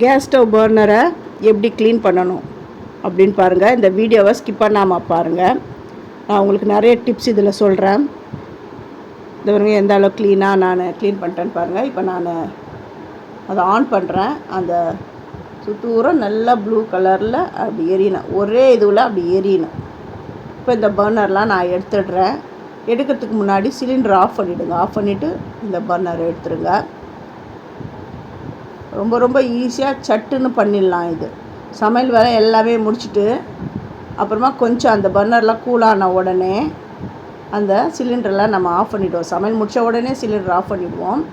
Gas stove பர்னரை எப்படி clean பண்ணணும் அப்படின்னு பாருங்கள். இந்த வீடியோவை ஸ்கிப் பண்ணாமல் பாருங்கள். நான் உங்களுக்கு நிறைய டிப்ஸ் இதில் சொல்கிறேன். இந்த பாருங்கள் எந்த அளவுக்கு க்ளீனாக நான் க்ளீன் பண்ணிட்டேன்னு பாருங்கள். இப்போ நான் அதை ஆன் பண்ணுறேன். அந்த சுத்தூரம் நல்லா ப்ளூ கலரில் அப்படி எரியணும், ஒரே இதுவில் அப்படி எரியணும். இப்போ இந்த பர்னர்லாம் நான் எடுத்துடுறேன். எடுக்கிறதுக்கு முன்னாடி சிலிண்டர் ஆஃப் பண்ணிவிடுங்க. ஆஃப் பண்ணிவிட்டு இந்த பர்னரை எடுத்துடுங்க. ரொம்ப ரொம்ப ஈஸியாக சட்டுன்னு பண்ணிடலாம். இது சமையல் வேலை எல்லாமே முடிச்சுட்டு அப்புறமா கொஞ்சம் அந்த பர்னர்லாம் கூலான உடனே அந்த சிலிண்டரெலாம் நம்ம ஆஃப் பண்ணிவிடுவோம். சமையல் முடித்த உடனே சிலிண்டர் ஆஃப் பண்ணிவிடுவோம்.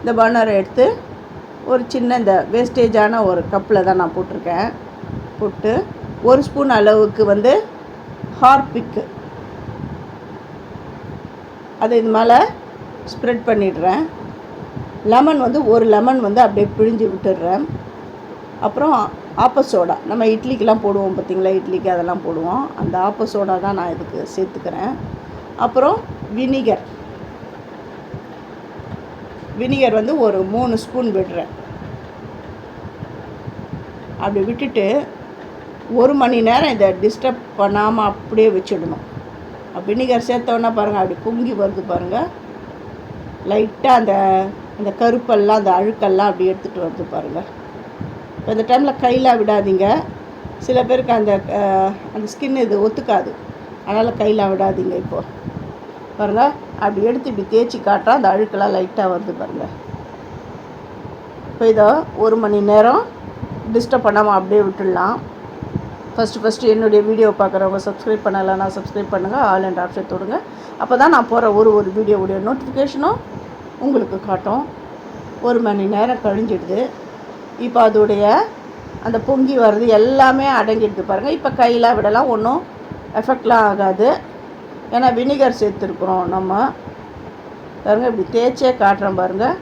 இந்த பர்னரை எடுத்து ஒரு சின்ன இந்த வேஸ்டேஜான ஒரு கப்பில் தான் நான் போட்டிருக்கேன். போட்டு 1 ஸ்பூன் அளவுக்கு ஹார்பிக்கு அதை இது மேலே ஸ்ப்ரெட் பண்ணிடுறேன். லெமன் ஒரு லெமன் அப்படியே பிழிஞ்சு விட்டுடுறேன். அப்புறம் ஆப்ப சோடா, நம்ம இட்லிக்கெலாம் போடுவோம் பார்த்திங்களா, இட்லிக்கு அதெல்லாம் போடுவோம். அந்த ஆப்ப சோடா தான் நான் இதுக்கு சேர்த்துக்கிறேன். அப்புறம் வினிகர் ஒரு 3 ஸ்பூன் விடுறேன். அப்படி விட்டுட்டு 1 மணி நேரம் இதை டிஸ்டர்ப் பண்ணாமல் அப்படியே வச்சிடணும். வினிகர் சேர்த்தோன்னா பாருங்கள் அப்படி பொங்கி வருது பாருங்கள். லைட்டாக அந்த கருப்பெல்லாம் அந்த அழுக்கெல்லாம் அப்படி எடுத்துகிட்டு வருது பாருங்கள். இப்போ இந்த டைமில் கையில் விடாதீங்க. சில பேருக்கு அந்த ஸ்கின் இது ஒத்துக்காது, அதனால் கையில் விடாதீங்க. இப்போது பாருங்கள் அப்படி எடுத்து இப்படி தேய்ச்சி காட்டுறா, அந்த அழுக்கெல்லாம் லைட்டாக வருது பாருங்கள். இப்போ இதை 1 மணி நேரம் டிஸ்டர்ப் பண்ணாமல் அப்படியே விட்டுடலாம். ஃபஸ்ட்டு என்னுடைய வீடியோ பார்க்குறவங்க சப்ஸ்கிரைப் பண்ணலைன்னா சப்ஸ்கிரைப் பண்ணுங்கள். ஆல் அண்ட் ஆப்ஷன் தொடுங்க. அப்போ தான் நான் போகிற ஒரு வீடியோவுடைய நோட்டிஃபிகேஷனும் உங்களுக்கு காட்டும். 1 மணி நேரம் கழிஞ்சிடுது. இப்போ அதோடைய அந்த பொங்கி வர்றது எல்லாமே அடங்கிடுது பாருங்கள். இப்போ கையில் விடலாம், ஒன்றும் எஃபெக்ட்லாம் ஆகாது. ஏன்னா வினிகர் சேர்த்துருக்குறோம் நம்ம. பாருங்கள் இப்படி தேய்ச்சே காட்டுறேன் பாருங்கள்.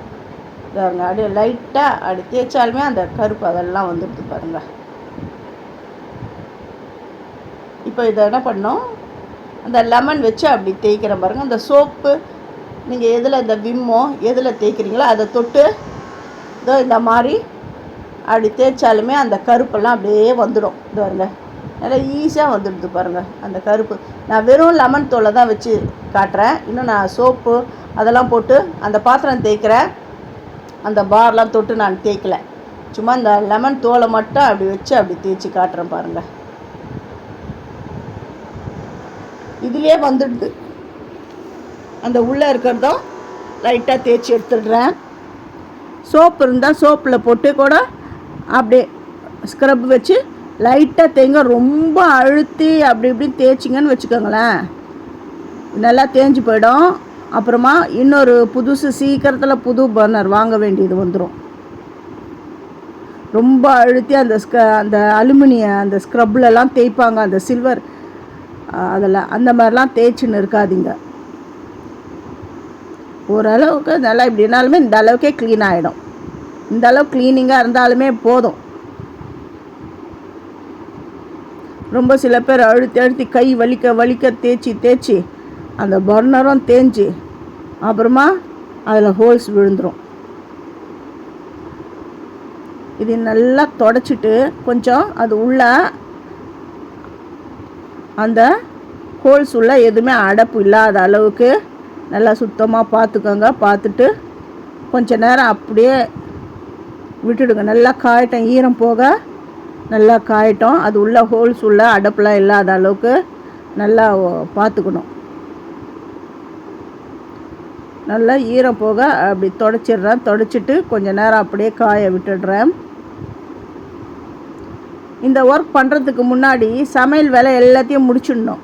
பாருங்கள் அப்படியே லைட்டாக அப்படி தேய்ச்சாலுமே அந்த கருப்பு அதெல்லாம் வந்துடுது பாருங்கள். இப்போ இதை என்ன பண்ணோம், அந்த லெமன் வச்சு அப்படி தேய்க்கிறேன் பாருங்கள். அந்த சோப்பு நீங்கள் எதில் இந்த விம்மோ எதில் தேய்க்கிறீங்களோ அதை தொட்டு இதோ இந்த மாதிரி அப்படி தேய்ச்சாலுமே அந்த கருப்பெல்லாம் அப்படியே வந்துடும். இது பாருங்க நல்லா ஈஸியாக வந்துடுது பாருங்கள் அந்த கருப்பு. நான் வெறும் லெமன் தோலை தான் வச்சு காட்டுறேன். இன்னும் நான் சோப்பு அதெல்லாம் போட்டு அந்த பாத்திரம் தேய்க்கிறேன். அந்த பார்லாம் தொட்டு நான் தேய்க்கலை, சும்மா இந்த லெமன் தோலை மட்டும் அப்படி வச்சு அப்படி தேய்ச்சி காட்டுறேன் பாருங்கள். இதுலேயே வந்துடுது. அந்த உள்ளே இருக்கிறதும் லைட்டாக தேய்ச்சி எடுத்துடுறேன். சோப்பு இருந்தால் சோப்பில் போட்டு கூட அப்படியே ஸ்க்ரப் வச்சு லைட்டாக தேங்க, ரொம்ப அழுத்தி அப்படி இப்படி தேய்ச்சிங்கன்னு வச்சுக்கோங்களேன், நல்லா தேஞ்சு போயிடும். அப்புறமா இன்னொரு சீக்கிரத்தில் புது பர்னர் வாங்க வேண்டியது வந்துடும். ரொம்ப அழுத்தி அந்த அலுமினிய அந்த ஸ்க்ரப்லலாம் தேய்ப்பாங்க, அந்த சில்வர் அதில் அந்த மாதிரிலாம் தேய்ச்சின்னு இருக்காதீங்க. ஓரளவுக்கு நல்லா இப்படினாலுமே இந்த அளவுக்கே க்ளீன் ஆகிடும். இந்த அளவு க்ளீனிங்காக இருந்தாலுமே போதும். ரொம்ப சில பேர் அழுத்தி கை வலிக்க தேய்ச்சி அந்த பர்னரும் தேய்ச்சி அப்புறமா அதில் ஹோல்ஸ் விழுந்துடும். இது நல்லா தொடச்சிட்டு கொஞ்சம் அது உள்ள அந்த ஹோல்ஸ் உள்ள எதுவுமே அடைப்பு இல்லாத அளவுக்கு நல்லா சுத்தமாக பார்த்துக்கோங்க. பார்த்துட்டு கொஞ்சம் நேரம் அப்படியே விட்டுடுங்க. நல்லா காயட்டும், ஈரம் போக நல்லா காயட்டும். அது உள்ள ஹோல்ஸ் உள்ள அடைப்புலாம் இல்லாத அளவுக்கு நல்லா பார்த்துக்கணும். நல்லா ஈரம் போக அப்படி தொடச்சிடுறேன். தொடச்சிட்டு கொஞ்சம் நேரம் அப்படியே காய விட்டுடுறேன். இந்த ஒர்க் பண்ணுறதுக்கு முன்னாடி சமையல் வேலை எல்லாத்தையும் முடிச்சிடணும்.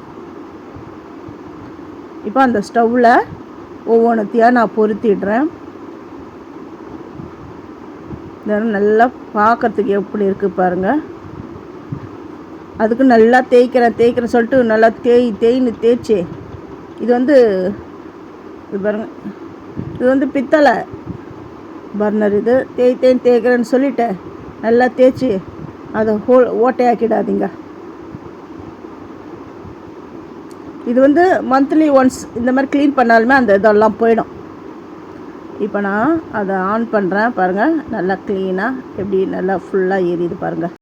இப்போ அந்த ஸ்டவ்வில் ஒவ்வொன்றுத்தையாக நான் பொருத்திடுறேன். நல்லா பார்க்குறதுக்கு எப்படி இருக்குது பாருங்கள். அதுக்கு நல்லா தேய்க்கிறேன் சொல்லிட்டு நல்லா தேய்ன்னு தேய்ச்சி இது பாருங்கள், இது பித்தளை பர்னர். இது தேய்க்கிறேன்னு சொல்லிவிட்டு நல்லா தேய்ச்சி அதை ஓட்டையாக்கிடாதீங்க. இது மந்த்லி ஒன்ஸ் இந்த மாதிரி க்ளீன் பண்ணாலுமே அந்த இதெல்லாம் போயிடும். இப்போ நான் அதை ஆன் பண்ணுறேன் பாருங்கள். நல்லா க்ளீனாக எப்படி நல்லா ஃபுல்லாக எரியுது பாருங்கள்.